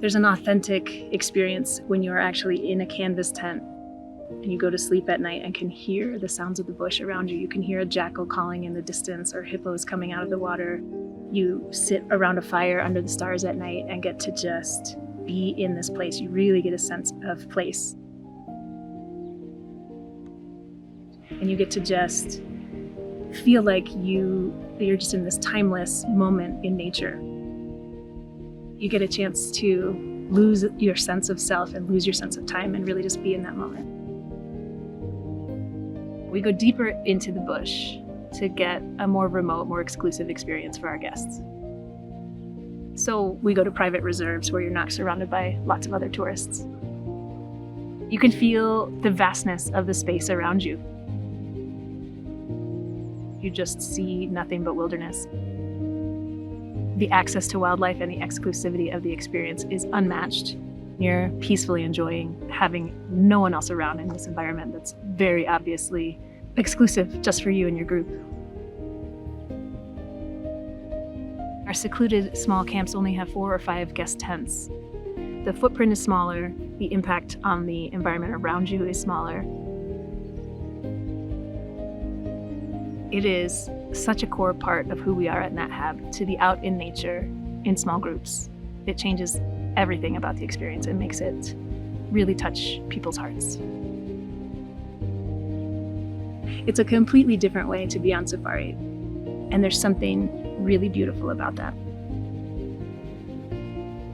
There's an authentic experience when you're actually in a canvas tent and you go to sleep at night and can hear the sounds of the bush around you. You can hear a jackal calling in the distance or hippos coming out of the water. You sit around a fire under the stars at night and get to just be in this place. You really get a sense of place. And you get to just feel like you're just in this timeless moment in nature. You get a chance to lose your sense of self and lose your sense of time and really just be in that moment. We go deeper into the bush to get a more remote, more exclusive experience for our guests. So we go to private reserves where you're not surrounded by lots of other tourists. You can feel the vastness of the space around you. You just see nothing but wilderness. The access to wildlife and the exclusivity of the experience is unmatched. You're peacefully enjoying having no one else around in this environment that's very obviously exclusive just for you and your group. Our secluded small camps only have 4 or 5 guest tents. The footprint is smaller, the impact on the environment around you is smaller. It is such a core part of who we are at Nat Hab to be out in nature in small groups. It changes everything about the experience and makes it really touch people's hearts. It's a completely different way to be on safari, and there's something really beautiful about that.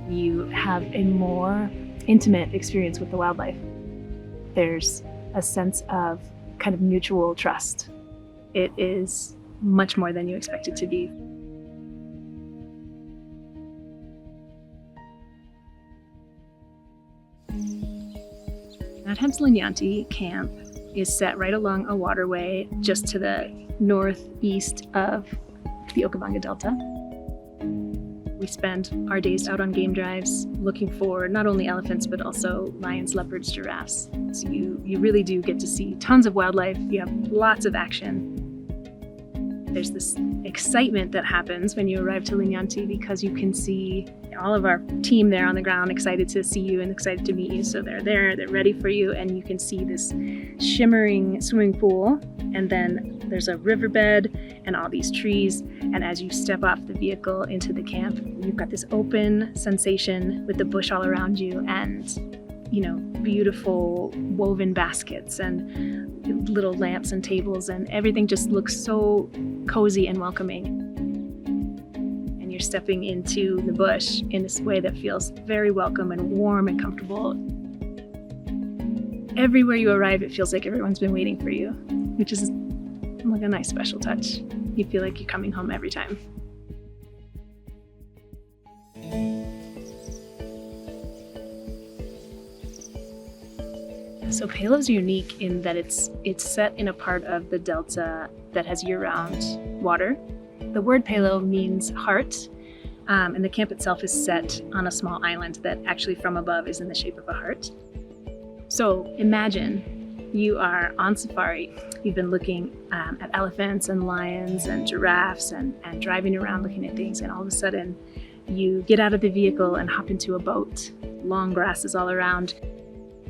You have a more intimate experience with the wildlife. There's a sense of kind of mutual trust. It is much more than you expect it to be. Nat Hab's Linyanti camp is set right along a waterway just to the northeast of the Okavango Delta. We spend our days out on game drives looking for not only elephants but also lions, leopards, giraffes. So you really do get to see tons of wildlife. You have lots of action. There's this excitement that happens when you arrive to Linyanti because you can see all of our team there on the ground excited to see you and excited to meet you. So they're there, they're ready for you, and you can see this shimmering swimming pool, and then there's a riverbed and all these trees. And as you step off the vehicle into the camp, you've got this open sensation with the bush all around you and beautiful woven baskets and little lamps and tables, and everything just looks so cozy and welcoming. And you're stepping into the bush in this way that feels very welcome and warm and comfortable. Everywhere you arrive, it feels like everyone's been waiting for you, which is like a nice special touch. You feel like you're coming home every time. So Pelo's unique in that it's set in a part of the delta that has year-round water. The word Pelo means heart, and the camp itself is set on a small island that actually from above is in the shape of a heart. So imagine you are on safari. You've been looking at elephants and lions and giraffes and driving around looking at things, and all of a sudden you get out of the vehicle and hop into a boat. Long grasses all around.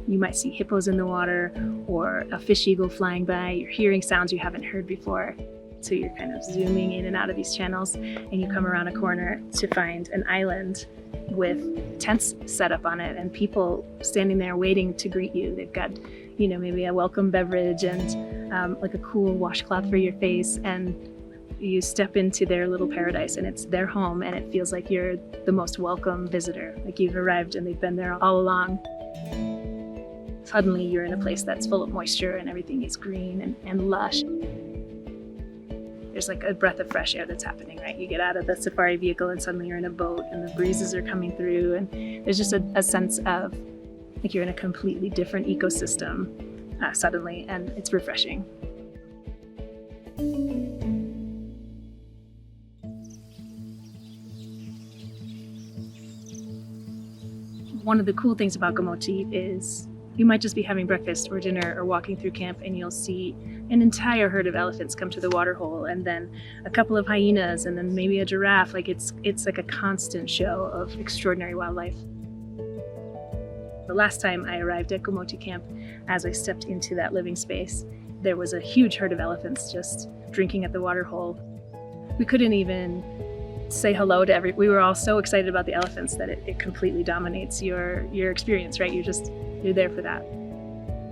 You might see hippos in the water or a fish eagle flying by. You're hearing sounds you haven't heard before. So you're kind of zooming in and out of these channels, and you come around a corner to find an island with tents set up on it and people standing there waiting to greet you. They've got, maybe a welcome beverage and like a cool washcloth for your face, and you step into their little paradise and it's their home, and it feels like you're the most welcome visitor, like you've arrived and they've been there all along. Suddenly you're in a place that's full of moisture and everything is green and lush. There's like a breath of fresh air that's happening, right? You get out of the safari vehicle and suddenly you're in a boat and the breezes are coming through, and there's just a sense of like you're in a completely different ecosystem suddenly, and it's refreshing. One of the cool things about Gomoti is you might just be having breakfast or dinner or walking through camp, and you'll see an entire herd of elephants come to the waterhole, and then a couple of hyenas, and then maybe a giraffe. Like it's like a constant show of extraordinary wildlife. The last time I arrived at Gomoti camp, as I stepped into that living space, there was a huge herd of elephants just drinking at the water hole. We couldn't even say hello to we were all so excited about the elephants that it completely dominates your experience, right? You're there for that.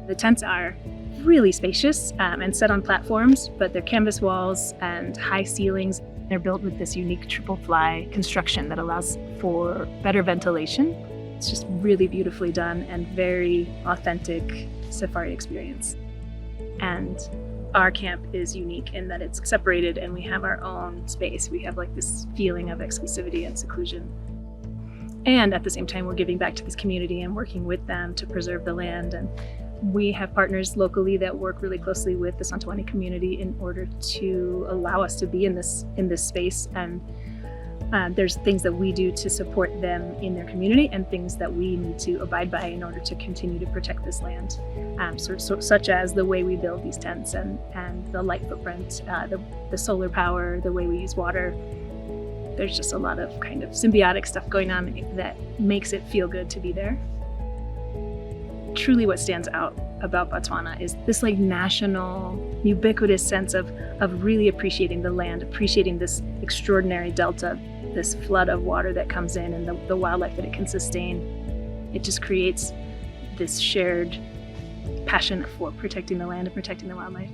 The tents are really spacious and set on platforms, but they're canvas walls and high ceilings. They're built with this unique triple fly construction that allows for better ventilation. It's just really beautifully done and very authentic safari experience. And our camp is unique in that it's separated and we have our own space. We have like this feeling of exclusivity and seclusion. And at the same time, we're giving back to this community and working with them to preserve the land. And we have partners locally that work really closely with the Santawani community in order to allow us to be in this space. And there's things that we do to support them in their community and things that we need to abide by in order to continue to protect this land, such as the way we build these tents and the light footprint, the solar power, the way we use water. There's just a lot of kind of symbiotic stuff going on that makes it feel good to be there. Truly what stands out about Botswana is this like national, ubiquitous sense of really appreciating the land, appreciating this extraordinary delta, this flood of water that comes in and the wildlife that it can sustain. It just creates this shared passion for protecting the land and protecting the wildlife.